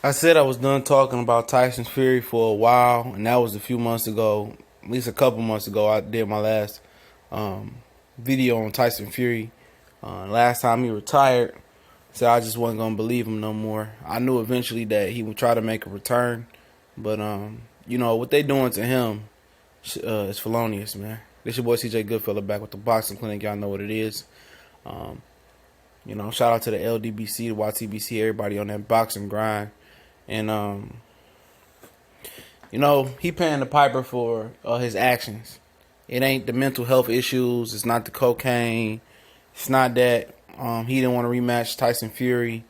I said I was done talking about Tyson Fury for a while, and that was a few months ago. At least a couple months ago, I did my last um, video on Tyson Fury. Last time he retired, so I just wasn't gonna believe him no more. I knew eventually that he would try to make a return, but what they doing to him is felonious, man. This your boy CJ Goodfellow back with the boxing clinic. Y'all know what it is. Um, Shout out to the LDBC, the YTBC, everybody on that boxing grind. And he paying the piper for his actions. It ain't the mental health issues. It's not the cocaine. It's not that he didn't want to rematch Tyson Fury.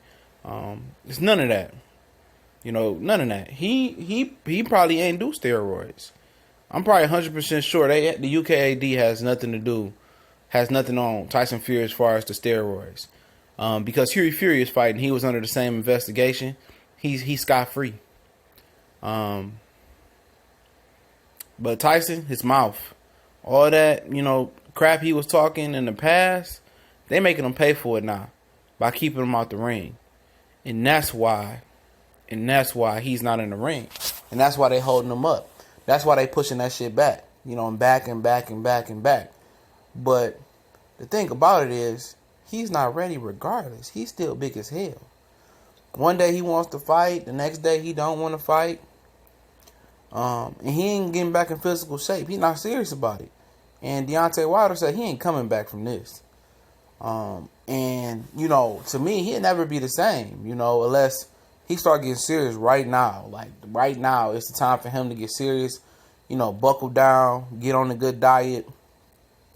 It's none of that. None of that. He probably ain't do steroids. I'm probably 100% sure the UKAD has nothing on Tyson Fury as far as the steroids. Because Fury is fighting, he was under the same investigation. He's scot free. But Tyson, his mouth, all that crap he was talking in the past, they making him pay for it now by keeping him out the ring, and that's why he's not in the ring, and that's why they holding him up. That's why they pushing that shit back, and back and back and back and back. But the thing about it is, he's not ready regardless. He's still big as hell. One day he wants to fight, the next day he don't want to fight. And he ain't getting back in physical shape. He's not serious about it. And Deontay Wilder said he ain't coming back from this. To me, he'll never be the same, unless he start getting serious right now. Like, right now, it's the time for him to get serious, buckle down, get on a good diet,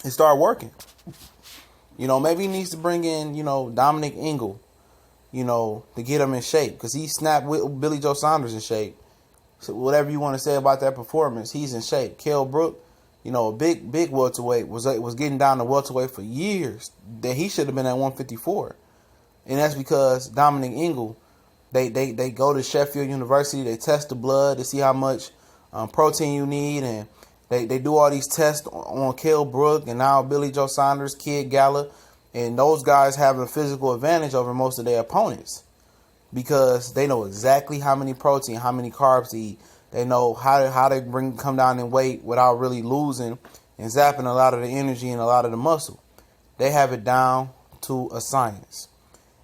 and start working. Maybe he needs to bring in, Dominic Ingle, to get him in shape. Because he snapped with Billy Joe Saunders in shape. So whatever you want to say about that performance, he's in shape. Kell Brook, a big welterweight, was getting down to welterweight for years. That he should have been at 154. And that's because Dominic Ingle, they go to Sheffield University, they test the blood to see how much protein you need, and they do all these tests on Kell Brook and now Billy Joe Saunders, Kid Galla, and those guys have a physical advantage over most of their opponents because they know exactly how many protein, how many carbs to eat. They know how to come down in weight without really losing and zapping a lot of the energy and a lot of the muscle. They have it down to a science.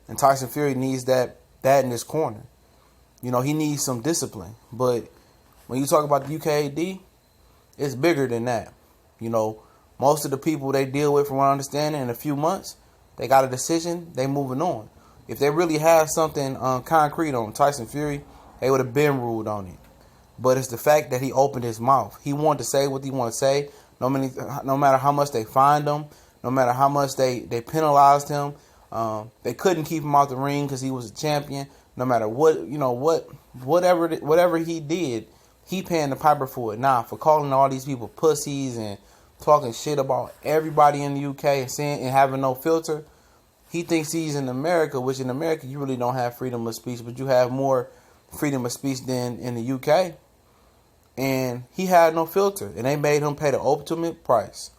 And Tyson Fury needs that in his corner. He needs some discipline. But when you talk about the UKAD, it's bigger than that. Most of the people they deal with, from what I understand, in a few months, they got a decision, they moving on. If they really had something concrete on Tyson Fury, they would have been ruled on it. But it's the fact that he opened his mouth. He wanted to say what he wanted to say. No matter how much they fined him, no matter how much they penalized him, they couldn't keep him out the ring because he was a champion. No matter whatever he did, he paying the piper for it now, for calling all these people pussies and talking shit about everybody in the UK and saying and having no filter. He thinks he's in America, which in America you really don't have freedom of speech, but you have more freedom of speech than in the UK. And he had no filter, and they made him pay the ultimate price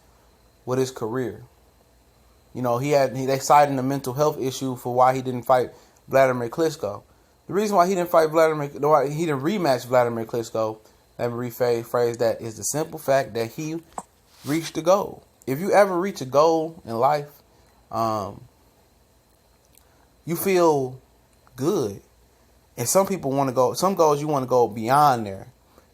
with his career. They cited a mental health issue for why he didn't fight Vladimir Klitschko. The reason why he didn't rematch Vladimir Klitschko, let me rephrase that, is the simple fact that he reached the goal. If you ever reach a goal in life, you feel good. And some goals you want to go beyond there.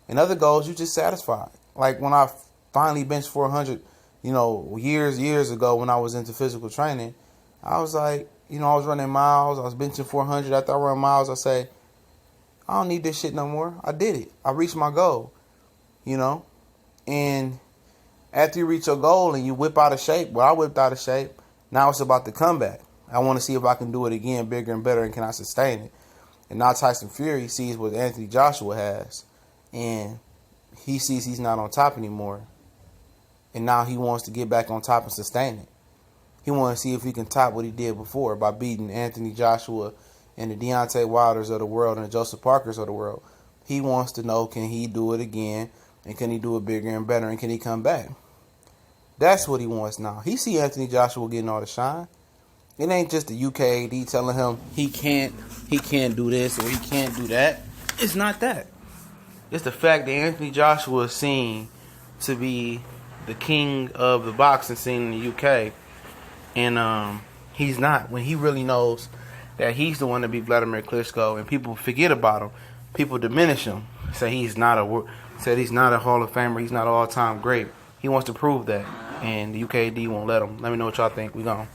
And other goals, you just satisfied. Like when I finally benched 400, years ago when I was into physical training, I was like, I was running miles. I was benching 400. After I run miles, I say, I don't need this shit no more. I did it. I reached my goal, And after you reach your goal and you whip out of shape, well, I whipped out of shape. Now it's about the comeback. I want to see if I can do it again, bigger and better, and can I sustain it? And now Tyson Fury sees what Anthony Joshua has, and he sees he's not on top anymore. And now he wants to get back on top and sustain it. He wants to see if he can top what he did before by beating Anthony Joshua and the Deontay Wilders of the world and the Joseph Parkers of the world. He wants to know, can he do it again, and can he do it bigger and better, and can he come back? That's what he wants now. He see Anthony Joshua getting all the shine. It ain't just the UKAD telling him he can't do this or he can't do that. It's not that. It's the fact that Anthony Joshua is seen to be the king of the boxing scene in the UK, and he's not. When he really knows that he's the one to beat Vladimir Klitschko, and people forget about him, people diminish him, say he's not a Hall of Famer, he's not an all-time great. He wants to prove that, and the UKAD won't let him. Let me know what y'all think. We gone.